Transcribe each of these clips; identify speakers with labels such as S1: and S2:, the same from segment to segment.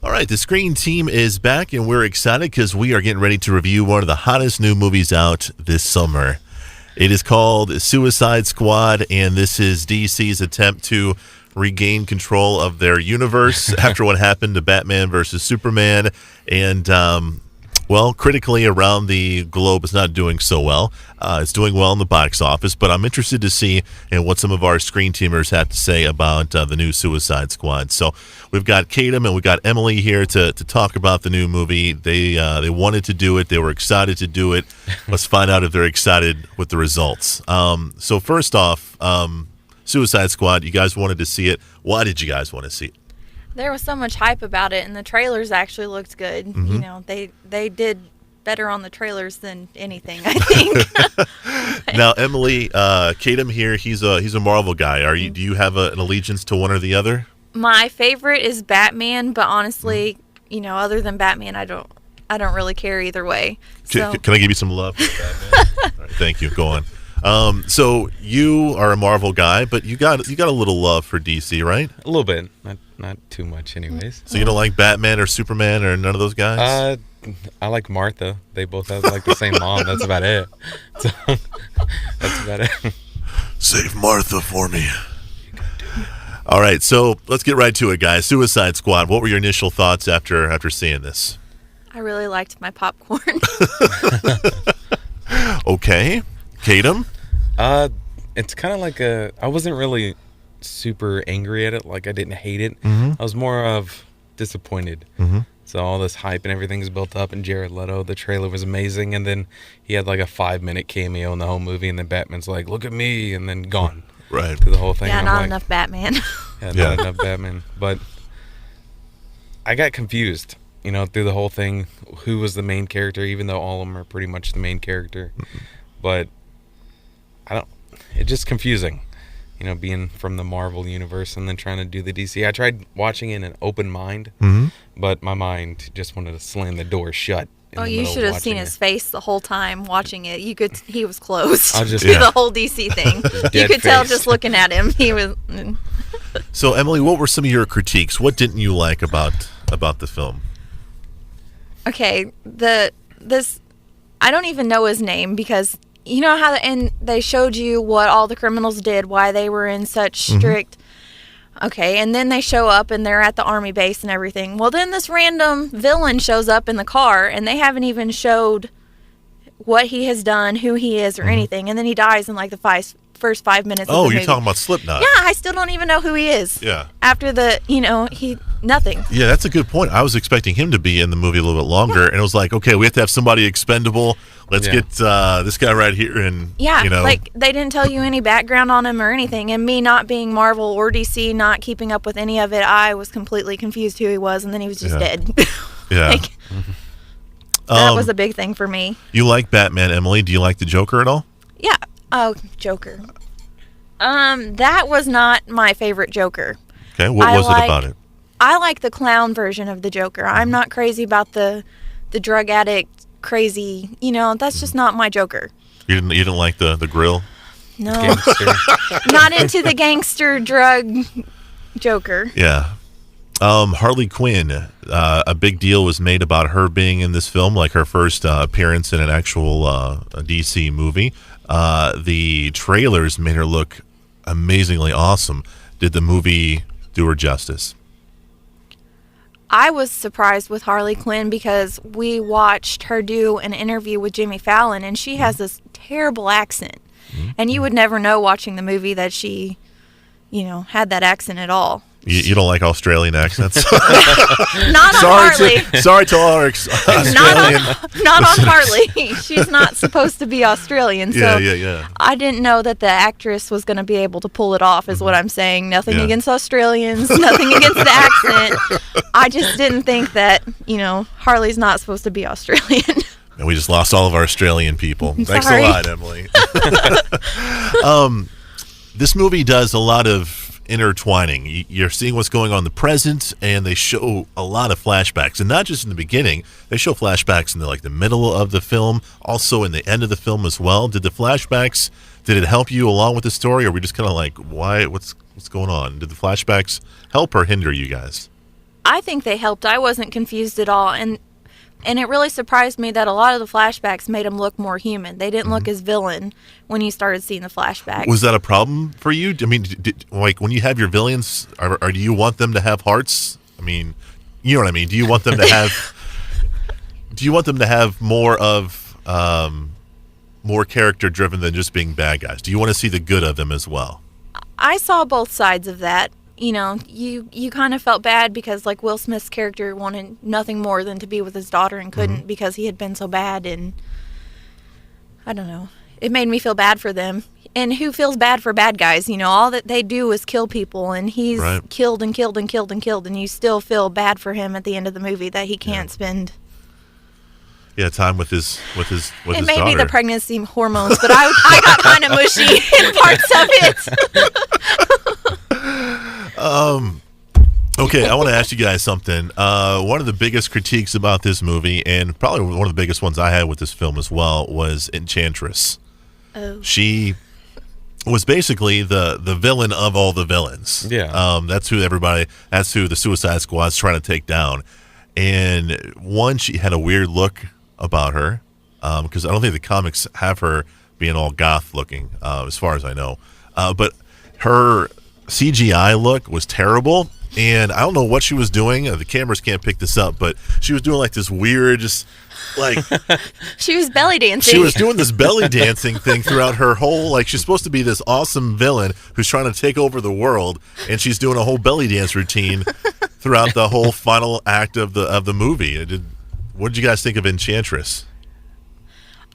S1: All right, the Screen Team is back, and we're excited because we are getting ready to review one of the hottest new movies out this summer. It is called Suicide Squad, and this is DC's attempt to regain control of their universe after what happened to Batman versus Superman. And, critically around the globe, it's not doing so well. It's doing well in the box office, but I'm interested to see what some of our Screen Teamers have to say about the new Suicide Squad. So we've got Kadam and we've got Emily here to talk about the new movie. They wanted to do it. They were excited to do it. Let's find out if they're excited with the results. So first off, Suicide Squad, you guys wanted to see it. Why did you guys want to see it?
S2: There was so much hype about it, and the trailers actually looked good.
S1: Mm-hmm.
S2: You know, they did better on the trailers than anything, I think.
S1: Now, Emily, Kadam here, he's a Marvel guy. Do you have an allegiance to one or the other?
S2: My favorite is Batman, but honestly, other than Batman, I don't really care either way. So.
S1: Can I give you some love for Batman? All right, thank you. Go on. So you are a Marvel guy, but you got a little love for DC, right?
S3: A little bit, not too much, anyways.
S1: So you don't like Batman or Superman or none of those guys?
S3: I like Martha. They both have like the same mom. That's about it. So, that's about it.
S1: Save Martha for me. All right, so let's get right to it, guys. Suicide Squad. What were your initial thoughts after seeing this?
S2: I really liked my popcorn.
S1: Okay, Kadam.
S3: It's kind of like I wasn't really super angry at it. Like I didn't hate it.
S1: Mm-hmm.
S3: I was more of disappointed.
S1: Mm-hmm.
S3: So all this hype and everything's built up, and Jared Leto, the trailer was amazing, and then he had like a 5-minute cameo in the whole movie, and then Batman's like, "Look at me," and then gone.
S1: Right.
S3: Through the whole thing.
S2: Yeah,
S3: I'm
S2: not
S3: like,
S2: enough Batman.
S3: Not enough Batman. But I got confused, through the whole thing, who was the main character, even though all of them are pretty much the main character.
S1: Mm-hmm.
S3: But it's just confusing, being from the Marvel universe and then trying to do the DC. I tried watching it in an open mind,
S1: Mm-hmm.
S3: but my mind just wanted to slam the door shut.
S2: You should have seen his face the whole time watching it. He was closed
S3: I was just-
S2: to
S3: Yeah.
S2: the whole DC thing. You
S3: dead
S2: could tell
S3: face.
S2: just looking at him. He was.
S1: So, Emily, what were some of your critiques? What didn't you like about the film?
S2: Okay, this I don't even know his name because you know how and they showed you what all the criminals did, why they were in such strict. Okay, and then they show up and they're at the army base and everything. Well, then this random villain shows up in the car and they haven't even showed what he has done, who he is, or anything, and then he dies in like the first 5 minutes.
S1: Oh,
S2: of the
S1: you're
S2: movie.
S1: talking about Slipknot.
S2: Yeah, I still don't even know who he is.
S1: Yeah.
S2: After nothing.
S1: Yeah, that's a good point. I was expecting him to be in the movie a little bit longer, and it was like, okay, we have to have somebody expendable. Let's get this guy right here, and
S2: like they didn't tell you any background on him or anything. And me not being Marvel or DC, not keeping up with any of it, I was completely confused who he was, and then he was just dead.
S1: Yeah.
S2: That was a big thing for me.
S1: You like Batman, Emily? Do you like the Joker at all?
S2: Yeah. Oh, Joker. That was not my favorite Joker.
S1: Okay, what was it about it?
S2: I like the clown version of the Joker. I'm not crazy about the drug addict crazy. That's just not my Joker.
S1: You didn't like the grill?
S2: No.
S3: Gangster.
S2: Not into the gangster drug Joker.
S1: Yeah. Harley Quinn, a big deal was made about her being in this film, like her first appearance in an actual DC movie. The trailers made her look amazingly awesome. Did the movie do her justice?
S2: I was surprised with Harley Quinn because we watched her do an interview with Jimmy Fallon, and she has this terrible accent. And you would never know watching the movie that she, had that accent at all.
S1: You don't like Australian accents?
S2: Not on Harley.
S1: Sorry to all our Australian.
S2: Not on Harley. She's not supposed to be Australian. So
S1: Yeah.
S2: I didn't know that the actress was going to be able to pull it off, is what I'm saying. Nothing against Australians, nothing against the accent. I just didn't think that, Harley's not supposed to be Australian.
S1: And we just lost all of our Australian people. Thanks
S2: Sorry.
S1: a lot, Emily. This movie does a lot of intertwining. You're seeing what's going on in the present, and they show a lot of flashbacks, and not just in the beginning. They show flashbacks in the middle of the film, also in the end of the film as well. Did it help you along with the story, or were we just kind of like, why? What's going on? Did the flashbacks help or hinder you guys?
S2: I think they helped. I wasn't confused at all, and it really surprised me that a lot of the flashbacks made him look more human. They didn't look as villain when you started seeing the flashbacks.
S1: Was that a problem for you? I mean, like when you have your villains, do you want them to have hearts? I mean, you know what I mean. Do you want them to have? Do you want them to have more of more character driven than just being bad guys? Do you want to see the good of them as well?
S2: I saw both sides of that. You know, you kind of felt bad because, like, Will Smith's character wanted nothing more than to be with his daughter and couldn't because he had been so bad, and I don't know. It made me feel bad for them. And who feels bad for bad guys? You know, all that they do is kill people, and he's killed and killed and killed and killed, and you still feel bad for him at the end of the movie that he can't spend.
S1: Yeah, time with his
S2: It may be the pregnancy hormones, but I got kind of mushy in parts of it.
S1: Okay, I want to ask you guys something. One of the biggest critiques about this movie, and probably one of the biggest ones I had with this film as well, was Enchantress.
S2: Oh.
S1: She was basically the villain of all the villains.
S3: Yeah.
S1: That's who the Suicide Squad's trying to take down. And one, she had a weird look about her, because I don't think the comics have her being all goth looking, as far as I know. But her CGI look was terrible, and I don't know what she was doing. The cameras can't pick this up, but she was doing like this weird, just like
S2: she was belly dancing.
S1: She was doing this belly dancing thing throughout her whole, like, she's supposed to be this awesome villain who's trying to take over the world, and she's doing a whole belly dance routine throughout the whole final act of the movie. What did you guys think of Enchantress?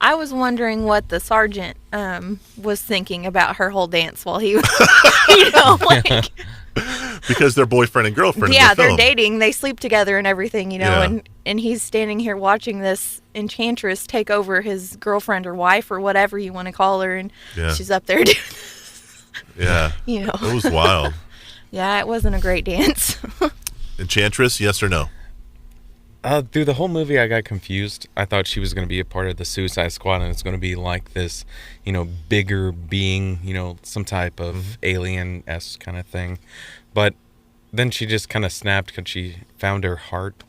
S2: I was wondering what the sergeant was thinking about her whole dance while he was,
S1: because they're boyfriend and girlfriend.
S2: Yeah,
S1: in the film.
S2: they're dating. They sleep together and everything, and he's standing here watching this enchantress take over his girlfriend or wife or whatever you want to call her, and she's up there doing this.
S1: Yeah. It was wild.
S2: Yeah, it wasn't a great dance.
S1: Enchantress, yes or no?
S3: Through the whole movie, I got confused. I thought she was going to be a part of the Suicide Squad, and it's going to be like this, bigger being, some type of alien-esque kind of thing. But then she just kind of snapped because she found her heart.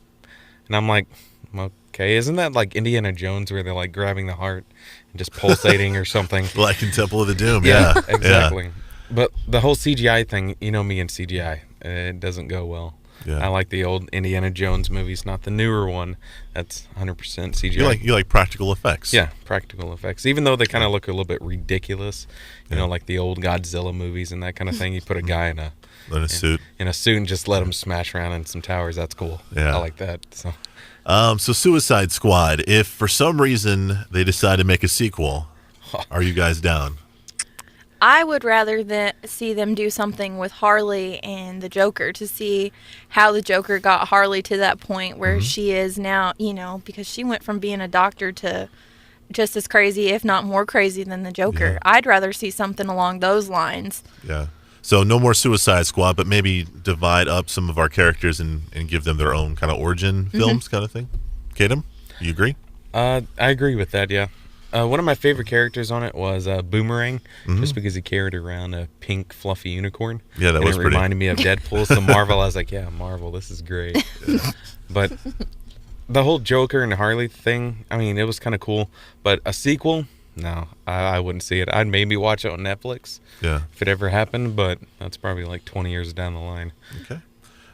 S3: And I'm like, okay, isn't that like Indiana Jones where they're like grabbing the heart and just pulsating or something?
S1: Like in Temple of the Doom,
S3: yeah. Exactly. Yeah. But the whole CGI thing, me and CGI, it doesn't go well. Yeah. I like the old Indiana Jones movies, not the newer one. That's 100% CGI.
S1: You like practical effects.
S3: Yeah, practical effects. Even though they kind of look a little bit ridiculous, like the old Godzilla movies and that kind of thing. You put a guy in a
S1: suit
S3: and just let him smash around in some towers. That's cool.
S1: Yeah,
S3: I like that.
S1: So Suicide Squad. If for some reason they decide to make a sequel, are you guys down?
S2: I would rather see them do something with Harley and the Joker to see how the Joker got Harley to that point where she is now, because she went from being a doctor to just as crazy, if not more crazy than the Joker. Yeah. I'd rather see something along those lines.
S1: Yeah. So no more Suicide Squad, but maybe divide up some of our characters and give them their own kind of origin films kind of thing. Kadam, you agree?
S3: I agree with that, yeah. One of my favorite characters on it was Boomerang, just because he carried around a pink, fluffy unicorn.
S1: Yeah, that was
S3: pretty. It
S1: pretty.
S3: reminded me of Deadpool. So Marvel, I was like, yeah, Marvel, this is great. Yeah. But the whole Joker and Harley thing, I mean, it was kind of cool. But a sequel, no, I wouldn't see it. I'd maybe watch it on Netflix if it ever happened, but that's probably like 20 years down the line.
S1: Okay.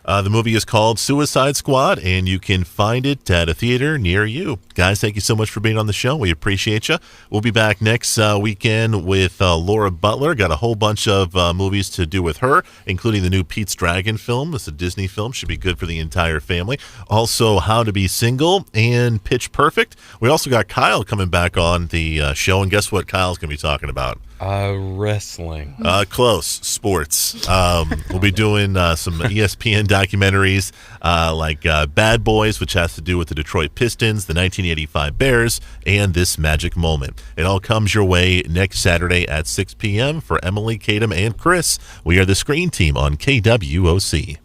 S1: The movie is called Suicide Squad, and you can find it at a theater near you. Guys, thank you so much for being on the show. We appreciate you. We'll be back next weekend with Laura Butler. Got a whole bunch of movies to do with her, including the new Pete's Dragon film. It's a Disney film. Should be good for the entire family. Also, How to Be Single and Pitch Perfect. We also got Kyle coming back on the show, and guess what Kyle's going to be talking about?
S3: Wrestling.
S1: Close. Sports. We'll be doing some ESPN documentaries like Bad Boys, which has to do with the Detroit Pistons, the 1985 Bears, and This Magic Moment. It all comes your way next Saturday at 6 p.m. For Emily, Kadam, and Chris. We are the Screen Team on KWOC.